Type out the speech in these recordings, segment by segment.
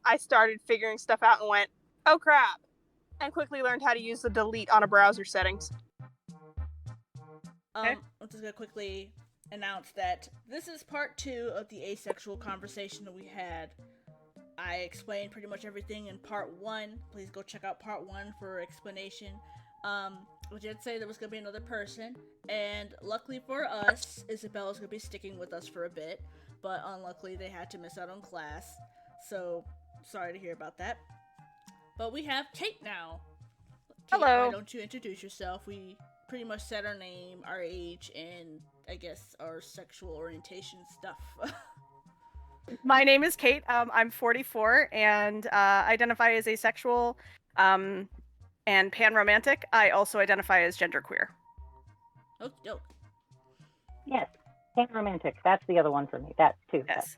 I started figuring stuff out and went, oh crap, and quickly learned how to use the delete on a browser settings. I'm just gonna quickly announce that this is part 2 of the asexual conversation that we had. I explained pretty much everything in part 1. Please go check out part 1 for explanation. We did say there was gonna be another person, and luckily for us, Isabella's gonna be sticking with us for a bit, but unluckily they had to miss out on class. So sorry to hear about that. But we have Kate now. Kate, Hello. why don't you introduce yourself? We pretty much said our name, our age, and I guess our sexual orientation stuff. My name is Kate. I'm 44 and identify as asexual and panromantic. I also identify as genderqueer. Okie doke. Yes, panromantic. That's the other one for me. That too. Yes.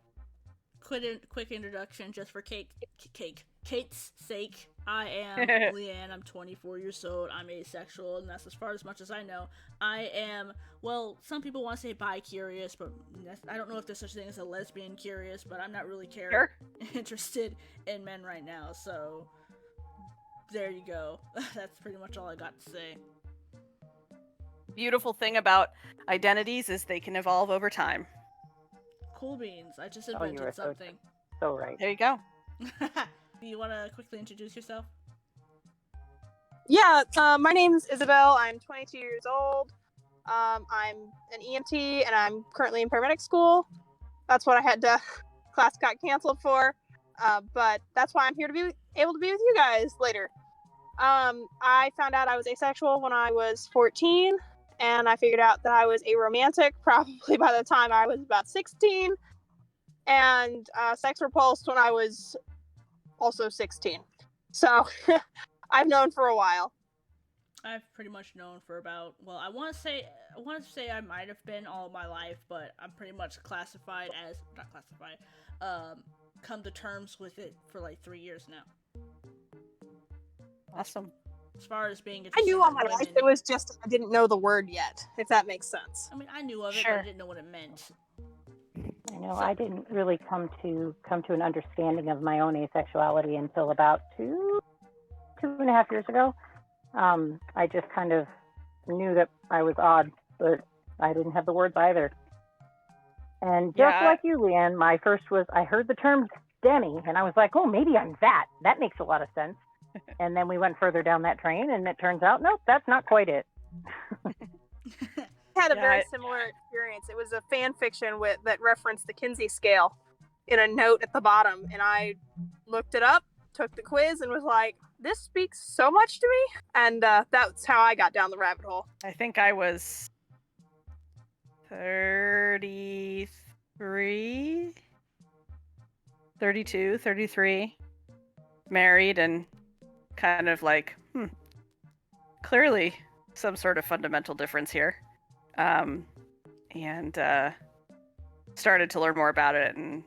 Quick introduction just for Kate's sake. I am Leanne. I'm 24 years old. I'm asexual, and that's as far as much as I know. I am, well, some people want to say bi-curious, but I don't know if there's such a thing as a lesbian curious, but I'm not really interested in men right now, so there you go. That's pretty much all I got to say. Beautiful thing about identities is they can evolve over time. Cool beans. I just invented something. So right. There you go. Do you want to quickly introduce yourself? Yeah, my name's Isabel. I'm 22 years old. I'm an EMT, and I'm currently in paramedic school. That's what I had to... class got canceled for. But that's why I'm here to be able to be with you guys later. I found out I was asexual when I was 14, and I figured out that I was aromantic probably by the time I was about 16, and sex repulsed when I was also 16. So I've known for a while. I've pretty much known for about, well, I want to say I might have been all my life, but I'm pretty much come to terms with it for like 3 years now. Awesome. As far as being I knew all my life, it was just I didn't know the word yet, if that makes sense. I mean, I knew of it, but I didn't know what it meant. I know, I didn't really come to an understanding of my own asexuality until about two and a half years ago. I just kind of knew that I was odd, but I didn't have the words either. And just like you, Leanne, my first was, I heard the term Demi, and I was like, oh, maybe I'm that. That makes a lot of sense. And then we went further down that train, and it turns out, nope, that's not quite it. Had a very similar experience. It was a fan fiction that referenced the Kinsey scale in a note at the bottom, and I looked it up, took the quiz, and was like, this speaks so much to me, and that's how I got down the rabbit hole. I think I was 33, 32, 33, married, and kind of like, clearly some sort of fundamental difference here. And started to learn more about it, and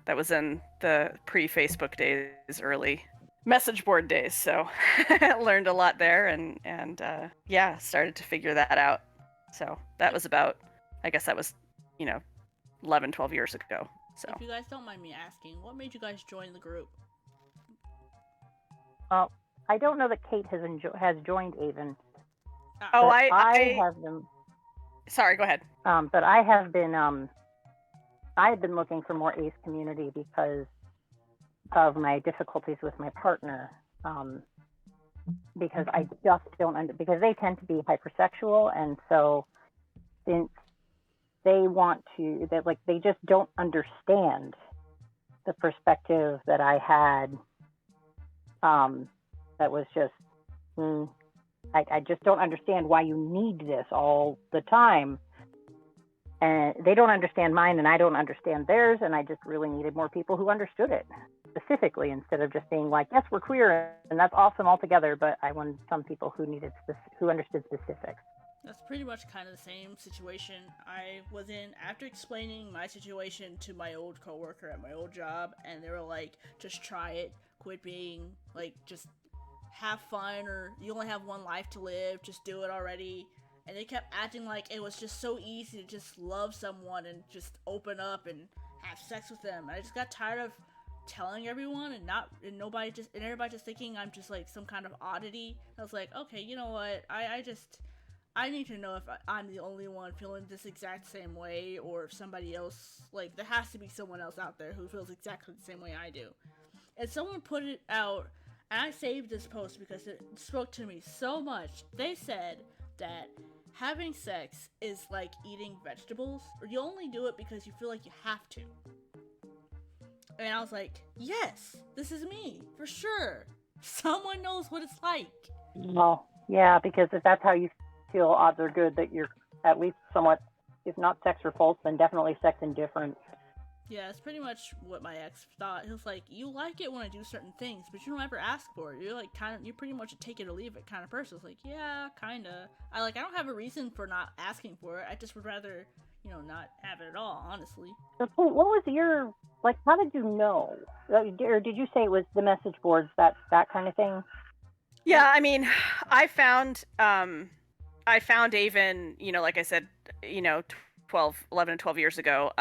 that was in the pre-Facebook days, early message board days, so learned a lot there, and started to figure that out. So that was about, I guess that was 11, 12 years ago. So if you guys don't mind me asking, what made you guys join the group? I don't know that Kate has joined Avon. Oh, I have them. Sorry, go ahead. But I have been looking for more ace community because of my difficulties with my partner. Because I just don't because they tend to be hypersexual, and so since they they just don't understand the perspective that I had. That was just, I just don't understand why you need this all the time. And they don't understand mine, and I don't understand theirs, and I just really needed more people who understood it specifically, instead of just being like, yes, we're queer, and that's awesome altogether, but I wanted some people who understood specifics. That's pretty much kind of the same situation I was in after explaining my situation to my old coworker at my old job, and they were like, just try it, quit being, like, just have fun, or you only have one life to live, just do it already. And they kept acting like it was just so easy to just love someone and just open up and have sex with them. And I just got tired of telling everyone and everybody just thinking I'm just like some kind of oddity. I was like, okay, you know what? I need to know if I'm the only one feeling this exact same way, or if somebody else, like, there has to be someone else out there who feels exactly the same way I do. And someone put it out, and I saved this post because it spoke to me so much. They said that having sex is like eating vegetables, or you only do it because you feel like you have to. And I was like, yes, this is me, for sure. Someone knows what it's like. Well, yeah, because if that's how you feel, odds are good that you're at least somewhat, if not sex repulsed, then definitely sex indifferent. Yeah, it's pretty much what my ex thought. He was like, you like it when I do certain things, but you don't ever ask for it. You're like you're pretty much a take it or leave it kind of person. I was like, yeah, kinda. I don't have a reason for not asking for it. I just would rather, not have it at all, honestly. So, what was your, how did you know? Or did you say it was the message boards, that kind of thing? Yeah, I mean, I found Avon, like I said, 11 and 12 years ago,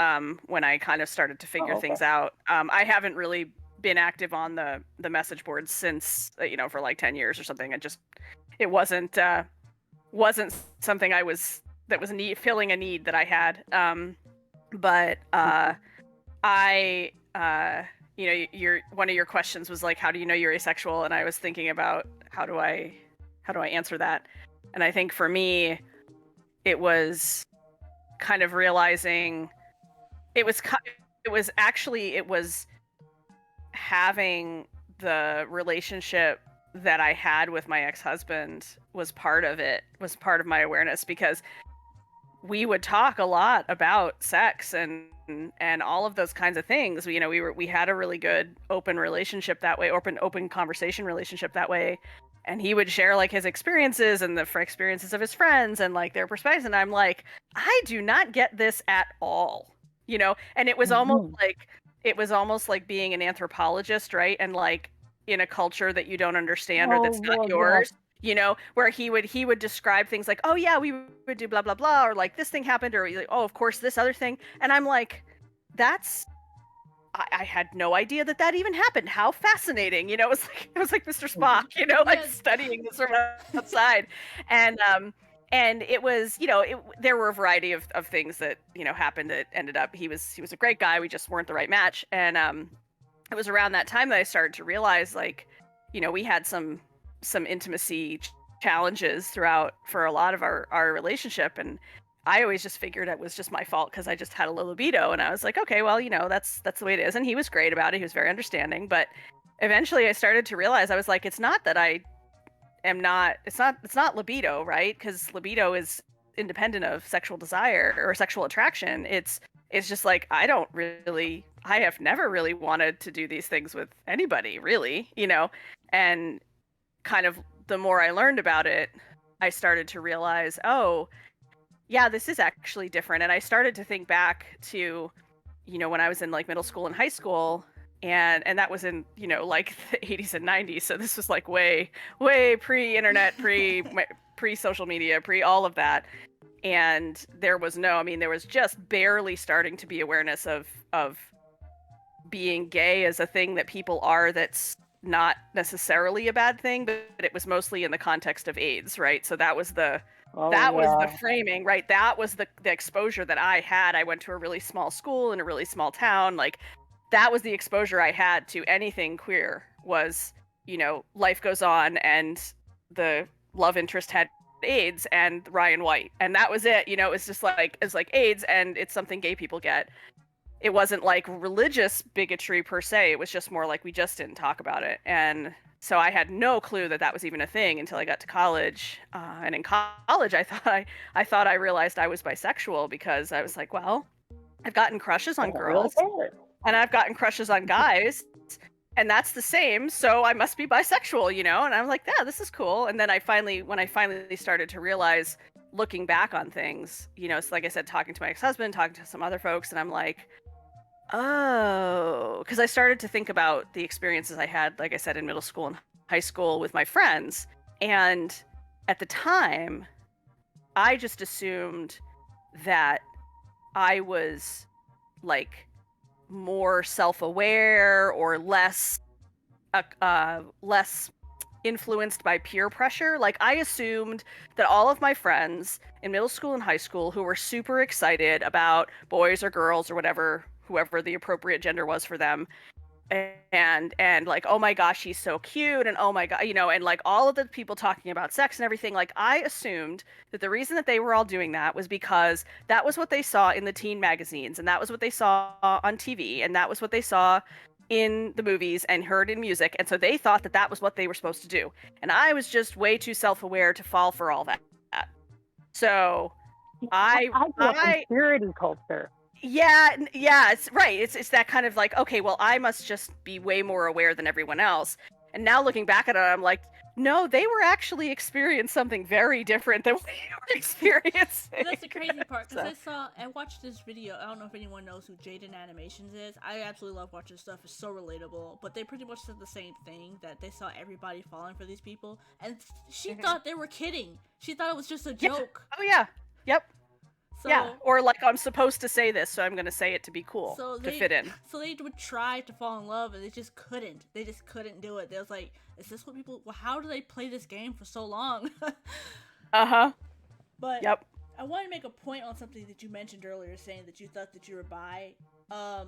when I kind of started to figure things out. I haven't really been active on the message boards since, for like 10 years or something. It wasn't something that was filling a need that I had. But I, one of your questions was like, how do you know you're asexual? And I was thinking about how do I answer that? And I think for me, it was kind of realizing it was having the relationship that I had with my ex-husband was part of my awareness, because we would talk a lot about sex and all of those kinds of things. We had a really good open relationship that way, open conversation relationship that way. And he would share like his experiences and the experiences of his friends and like their perspectives. And I'm like, I do not get this at all, And it was almost like being an anthropologist, right? And like in a culture that you don't understand or that's not yours. Yeah. Where he would describe things like, oh yeah, we would do blah blah blah, or like this thing happened, or like, oh of course this other thing, and I'm like, I had no idea that even happened. How fascinating, it was like Mr. Spock, like studying this from outside, and it was, there were a variety of things that happened that ended up he was a great guy. We just weren't the right match, and it was around that time that I started to realize like, we had some intimacy challenges throughout for a lot of our relationship, and I always just figured it was just my fault because I just had a low libido, and I was like, okay, well, that's the way it is. And he was great about it. He was very understanding. But eventually I started to realize, I was like, it's not that I am not, it's not libido, right? Because libido is independent of sexual desire or sexual attraction. It's just like, I have never really wanted to do these things with anybody, really, and kind of the more I learned about it, I started to realize, oh, yeah, this is actually different. And I started to think back to, when I was in like middle school and high school, and that was in, like the 80s and 90s. So this was like way pre-internet, pre-social media, pre all of that. And there was just barely starting to be awareness of being gay as a thing that people are, that's not necessarily a bad thing, but it was mostly in the context of AIDS, right? So that was the was the framing, right? That was the exposure that I had. I went to a really small school in a really small town. Like, that was the exposure I had to anything queer, was, life goes on, and the love interest had AIDS and Ryan White, and that was it. It was just like, it's like AIDS, and it's something gay people get. It wasn't like religious bigotry per se. It was just more like we just didn't talk about it. And so I had no clue that was even a thing until I got to college. And in college, I thought I realized I was bisexual, because I was like, well, I've gotten crushes on girls, and I've gotten crushes on guys, and that's the same. So I must be bisexual, And I'm like, yeah, this is cool. And then when I finally started to realize, looking back on things, it's like I said, talking to my ex-husband, talking to some other folks, and I'm like, oh, because I started to think about the experiences I had, like I said, in middle school and high school with my friends. And at the time, I just assumed that I was like more self-aware or less less influenced by peer pressure. Like, I assumed that all of my friends in middle school and high school who were super excited about boys or girls or whatever, whoever the appropriate gender was for them, and like, oh my gosh, he's so cute, and oh my god, and like all of the people talking about sex and everything, like, I assumed that the reason that they were all doing that was because that was what they saw in the teen magazines, and that was what they saw on TV, and that was what they saw in the movies and heard in music, and so they thought that that was what they were supposed to do, and I was just way too self-aware to fall for all that. So I grew up in purity culture. Yeah, it's right. It's that kind of like, okay, well, I must just be way more aware than everyone else. And now looking back at it, I'm like, no, they were actually experiencing something very different than we were experiencing. And that's the crazy part, because I watched this video. I don't know if anyone knows who Jaden Animations is. I absolutely love watching stuff. It's so relatable. But they pretty much said the same thing, that they saw everybody falling for these people, and she thought they were kidding. She thought it was just a joke. Oh yeah, yep. So, yeah, or like, I'm supposed to say this, so I'm going to say it to be cool, to fit in. So they would try to fall in love, and they just couldn't. They just couldn't do it. They was like, is this what people... Well, how do they play this game for so long? Uh-huh. But yep. I want to make a point on something that you mentioned earlier, saying that you thought that you were bi.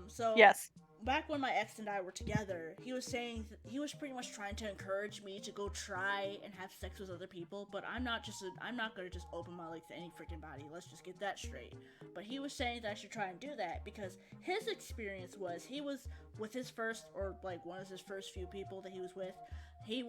So... Yes. Back when my ex and I were together, he was saying he was pretty much trying to encourage me to go try and have sex with other people, but I'm not gonna just open my legs to any freaking body. Let's just get that straight. But he was saying that I should try and do that because his experience was he was with his first, or like one of his first few people that he was with, he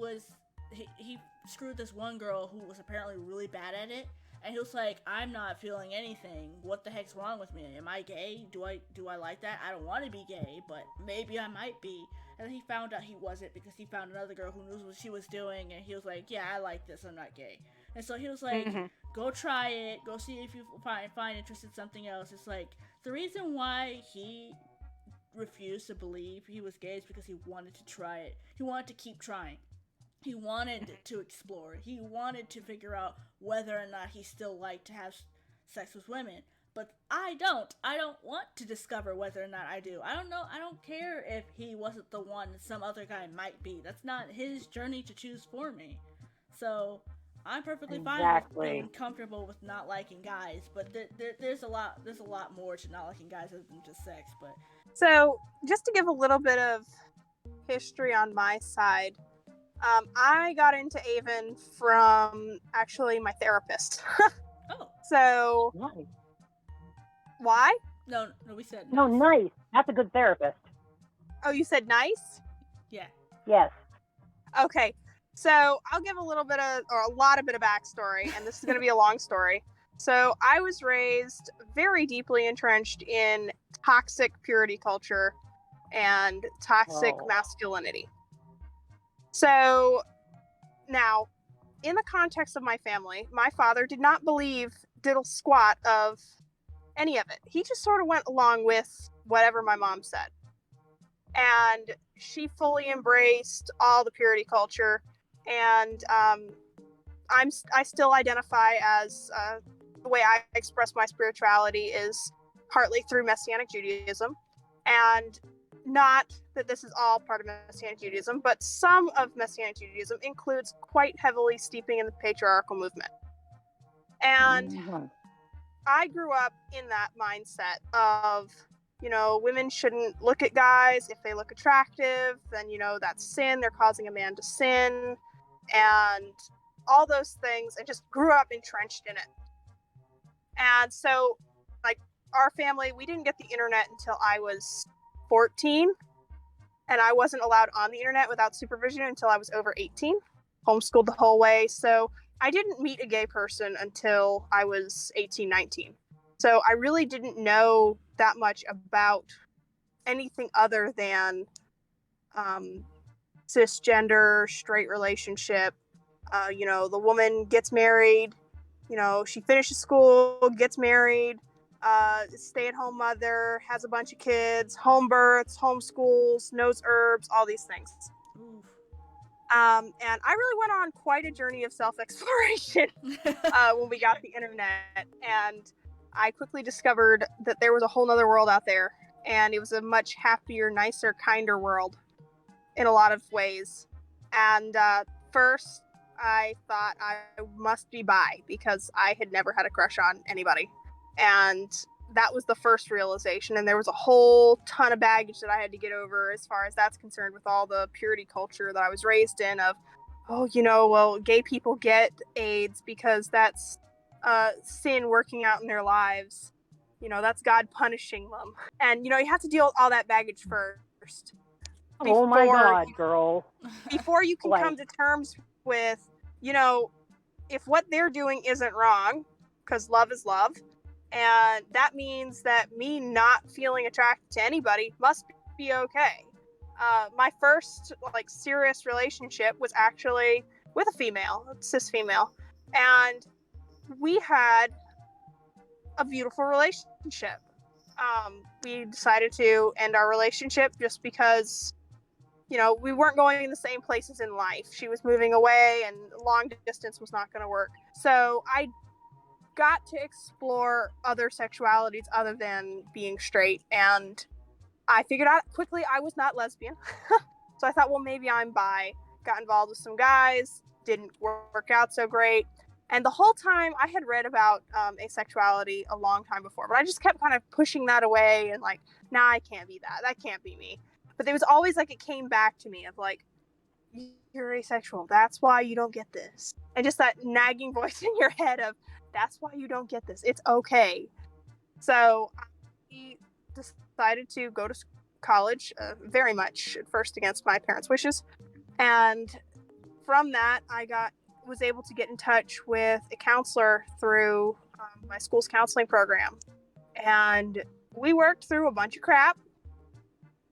screwed this one girl who was apparently really bad at it. And he was like, I'm not feeling anything. What the heck's wrong with me? Am I gay? Do I like that? I don't want to be gay, but maybe I might be. And then he found out he wasn't, because he found another girl who knew what she was doing, and he was like, yeah, I like this, I'm not gay. And so he was like, go try it, go see if you find interest in something else. It's like, the reason why he refused to believe he was gay is because he wanted to try it. He wanted to keep trying. He wanted to explore. He wanted to figure out whether or not he still liked to have sex with women. But I don't. I don't want to discover whether or not I do. I don't know. I don't care if he wasn't the one and some other guy might be. That's not his journey to choose for me. So I'm perfectly fine with being comfortable with not liking guys. But there's a lot more to not liking guys other than just sex. But so just to give a little bit of history on my side. I got into Avon from actually my therapist. Oh. So. Nice. Why? No, we said nice. No, nice. That's a good therapist. Oh, you said nice? Yeah. Yes. Okay. So I'll give a lot of backstory, and this is going to be a long story. So I was raised very deeply entrenched in toxic purity culture and toxic masculinity. So now, in the context of my family, my father did not believe diddle squat of any of it. He just sort of went along with whatever my mom said. And she fully embraced all the purity culture. And I still identify as the way I express my spirituality is partly through Messianic Judaism. And not that this is all part of Messianic Judaism, but some of Messianic Judaism includes quite heavily steeping in the patriarchal movement. And I grew up in that mindset of, women shouldn't look at guys. If they look attractive, then, that's sin. They're causing a man to sin. And all those things. I just grew up entrenched in it. And so, like, our family, we didn't get the internet until I was 14, and I wasn't allowed on the internet without supervision until I was over 18, homeschooled the whole way. So I didn't meet a gay person until I was 18, 19. So I really didn't know that much about anything other than cisgender, straight relationship. The woman gets married, she finishes school, gets married, stay-at-home mother, has a bunch of kids, home births, homeschools, knows herbs, all these things. And I really went on quite a journey of self-exploration when we got the internet, and I quickly discovered that there was a whole nother world out there and it was a much happier, nicer, kinder world in a lot of ways. And first, I thought I must be bi because I had never had a crush on anybody. And that was the first realization. And there was a whole ton of baggage that I had to get over as far as that's concerned, with all the purity culture that I was raised in of, oh, well, gay people get AIDS because that's sin working out in their lives. That's God punishing them. And, you have to deal with all that baggage first. Oh my God, girl. Before you can come to terms with, if what they're doing isn't wrong, because love is love, and that means that me not feeling attracted to anybody must be okay. My first serious relationship was actually with a female, a cis female, and we had a beautiful relationship. We decided to end our relationship just because we weren't going in the same places in life. She was moving away and long distance was not going to work. So I got to explore other sexualities other than being straight. And I figured out quickly I was not lesbian. So I thought, well, maybe I'm bi. Got involved with some guys, didn't work out so great. And the whole time I had read about asexuality a long time before, but I just kept kind of pushing that away and nah, I can't be that. That can't be me. But there was always it came back to me of you're asexual. That's why you don't get this. And just that nagging voice in your head of, that's why you don't get this. It's okay. So I decided to go to college, very much at first against my parents' wishes. And from that, I was able to get in touch with a counselor through my school's counseling program. And we worked through a bunch of crap.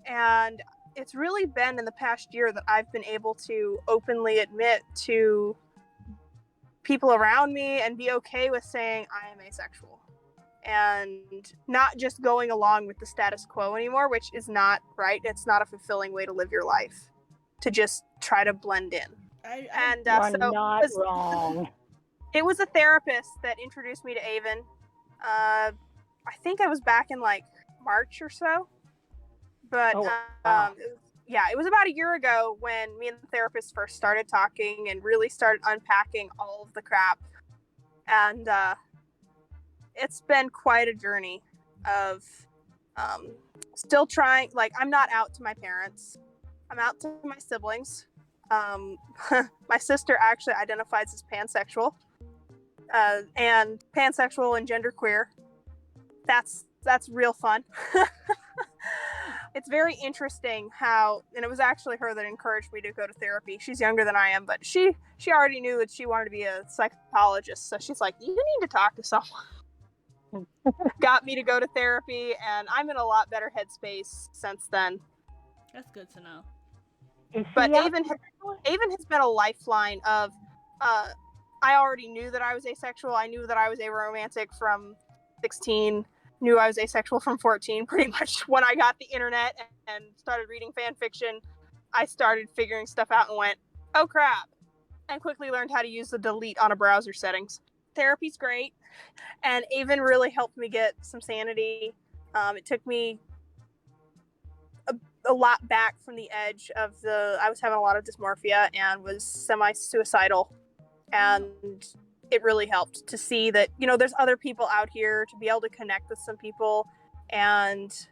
And it's really been in the past year that I've been able to openly admit to people around me and be okay with saying I am asexual. And not just going along with the status quo anymore, which is not right. It's not a fulfilling way to live your life, to just try to blend in. You're not wrong. It was a therapist that introduced me to Avon. I think I was back in March or so. But wow. it was about a year ago when me and the therapist first started talking and really started unpacking all of the crap. And it's been quite a journey of still trying. I'm not out to my parents. I'm out to my siblings. My sister actually identifies as pansexual. And pansexual and genderqueer. That's real fun. It's very interesting how, and it was actually her that encouraged me to go to therapy. She's younger than I am, but she already knew that she wanted to be a psychologist. So she's like, you need to talk to someone. Got me to go to therapy, and I'm in a lot better headspace since then. That's good to know. But Avon has been a lifeline of, I already knew that I was asexual. I knew that I was aromantic from 16. Knew I was asexual from 14. Pretty much when I got the internet and started reading fan fiction, I started figuring stuff out and went, oh crap, and quickly learned how to use the delete on a browser settings. Therapy's great, and Avon really helped me get some sanity. It took me a lot back from the edge of I was having a lot of dysmorphia and was semi-suicidal, and it really helped to see that, there's other people out here, to be able to connect with some people and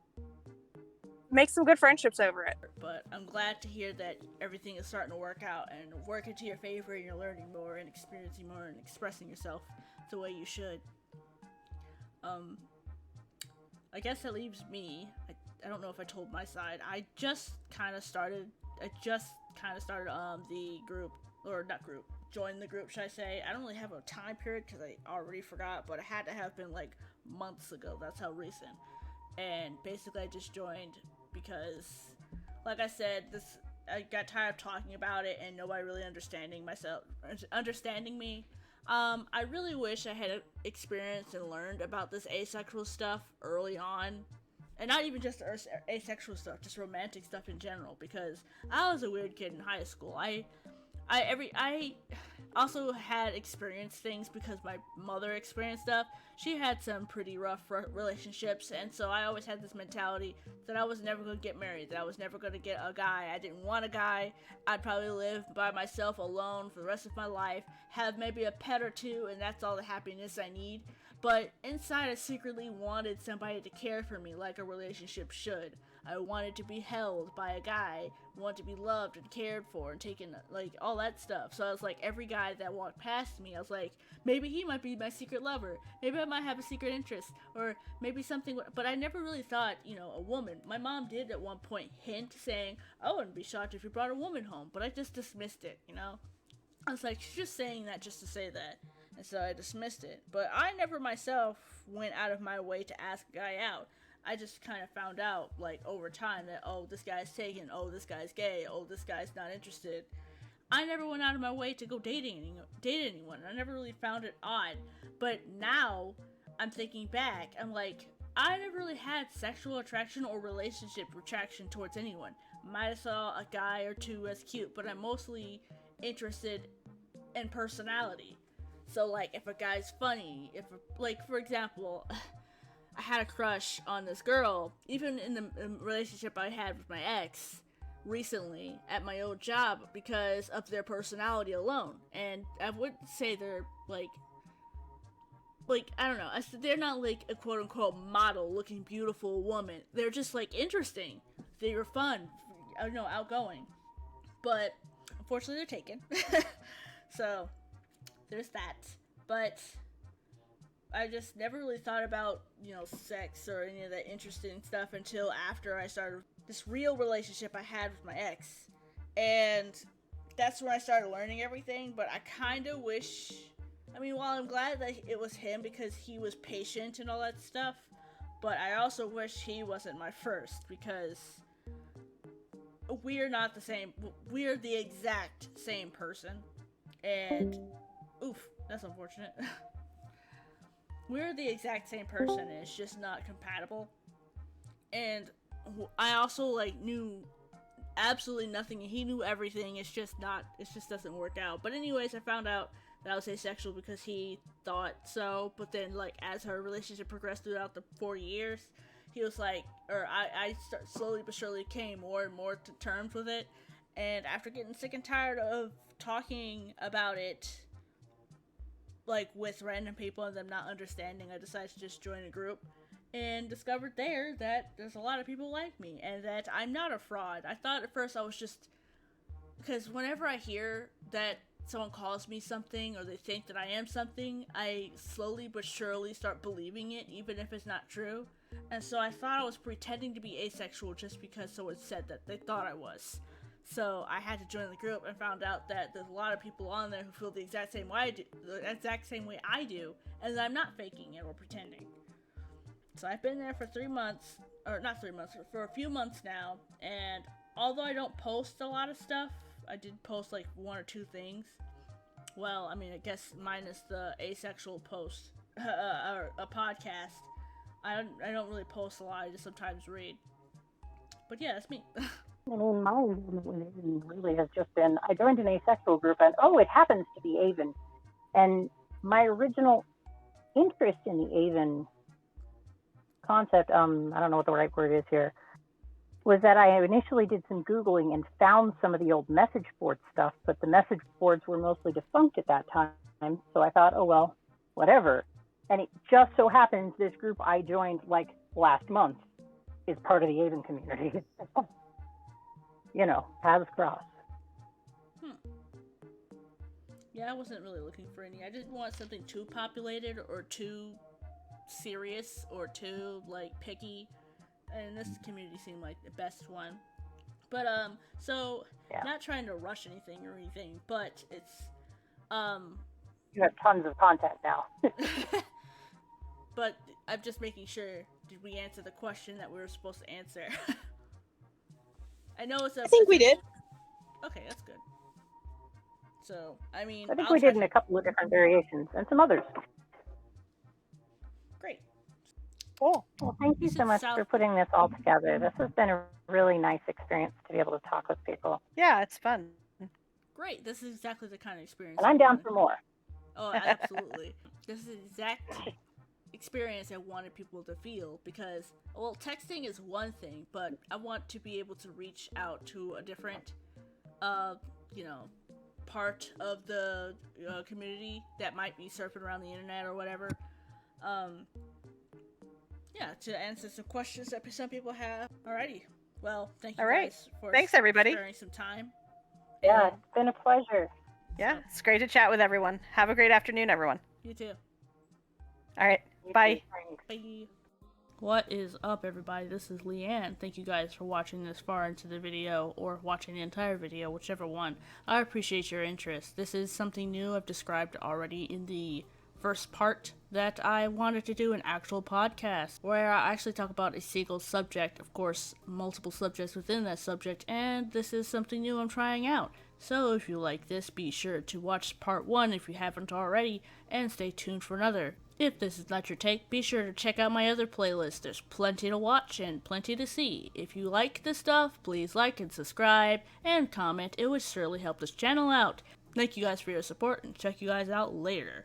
make some good friendships over it. But I'm glad to hear that everything is starting to work out and working to your favor, and you're learning more and experiencing more and expressing yourself the way you should. I guess that leaves me. I don't know if I told my side. I just kind of started the group, or not group, join the group, should I say. I don't really have a time period because I already forgot, but it had to have been months ago. That's how recent. And basically I just joined because, like I said, I got tired of talking about it and nobody really understanding me. I really wish I had experienced and learned about this asexual stuff early on. And not even just asexual stuff, just romantic stuff in general, because I was a weird kid in high school. I I also had experienced things because my mother experienced stuff. She had some pretty rough relationships, and so I always had this mentality that I was never going to get married, that I was never going to get a guy. I didn't want a guy. I'd probably live by myself alone for the rest of my life, have maybe a pet or two, and that's all the happiness I need. But inside, I secretly wanted somebody to care for me like a relationship should. I wanted to be held by a guy, wanted to be loved and cared for and taken, like, all that stuff. So I was like, every guy that walked past me, I was like, maybe he might be my secret lover. Maybe I might have a secret interest. Or maybe something, but I never really thought, a woman. My mom did at one point hint saying, I wouldn't be shocked if you brought a woman home, but I just dismissed it, I was like, she's just saying that just to say that. And so I dismissed it. But I never myself went out of my way to ask a guy out. I just kind of found out, like, over time that, oh, this guy's taken, oh, this guy's gay, oh, this guy's not interested. I never went out of my way to go date anyone. I never really found it odd. But now, I'm thinking back, I'm like, I never really had sexual attraction or relationship attraction towards anyone. Might have saw a guy or two as cute, but I'm mostly interested in personality. So, like, if a guy's funny, for example, I had a crush on this girl, even in the relationship I had with my ex recently at my old job, because of their personality alone. And I wouldn't say they're, like, I don't know, they're not, like, a quote-unquote model looking beautiful woman. They're just, like, interesting. They were fun, outgoing. But, unfortunately, they're taken. So, there's that. But I just never really thought about, sex or any of that interesting stuff until after I started this real relationship I had with my ex. And that's when I started learning everything, but I kind of wish, while I'm glad that it was him because he was patient and all that stuff, but I also wish he wasn't my first, because we're not the same, we're the exact same person, and, oof, that's unfortunate. We're the exact same person, and it's just not compatible. And I also, knew absolutely nothing, and he knew everything. It just doesn't work out. But anyways, I found out that I was asexual because he thought so. But then, as our relationship progressed throughout the 4 years, he was I slowly but surely came more and more to terms with it. And after getting sick and tired of talking about it, with random people and them not understanding, I decided to just join a group and discovered there that there's a lot of people like me and that I'm not a fraud. I thought at first I was just, because whenever I hear that someone calls me something or they think that I am something, I slowly but surely start believing it, even if it's not true. And so I thought I was pretending to be asexual just because someone said that they thought I was. So I had to join the group and found out that there's a lot of people on there who feel the exact same way I do, and that I'm not faking it or pretending. So I've been there for 3 months, or not 3 months, for a few months now, and although I don't post a lot of stuff, I did post 1 or 2 things. Well, I guess minus the asexual post, or a podcast. I don't really post a lot, I just sometimes read. But yeah, that's me. Mine really has just been, I joined an asexual group and, it happens to be Avon. And my original interest in the Avon concept, I don't know what the right word is here, was that I initially did some Googling and found some of the old message board stuff, but the message boards were mostly defunct at that time. So I thought, whatever. And it just so happens this group I joined last month is part of the Avon community. Paths cross. Yeah, I wasn't really looking for any. I didn't want something too populated or too serious or too picky, and this community seemed like the best one. But so yeah. Not trying to rush anything, but it's you have tons of content now. But I'm just making sure, did we answer the question that we were supposed to answer? I know I think we did. Okay, that's good. So, I think we did in a couple of different variations and some others. Great. Cool. Well, thank you so much for putting this all together. This has been a really nice experience to be able to talk with people. Yeah, it's fun. Great. This is exactly the kind of experience. And I'm down for more. Oh, absolutely. This is the exact experience I wanted people to feel because, well, texting is one thing, but I want to be able to reach out to a different, part of the community that might be surfing around the internet or whatever. To answer some questions that some people have. Alrighty. Well, thank you guys for everybody. sparing some time. Yeah, it's been a pleasure. Yeah, it's great to chat with everyone. Have a great afternoon, everyone. You too. All right. Bye. Bye. What is up, everybody? This is Leanne. Thank you guys for watching this far into the video, or watching the entire video, whichever one. I appreciate your interest. This is something new I've described already in the first part that I wanted to do an actual podcast where I actually talk about a single subject, of course, multiple subjects within that subject, and this is something new I'm trying out. So if you like this, be sure to watch part 1 if you haven't already, and stay tuned for another. If this is not your take, be sure to check out my other playlist. There's plenty to watch and plenty to see. If you like this stuff, please like and subscribe and comment. It would surely help this channel out. Thank you guys for your support, and check you guys out later.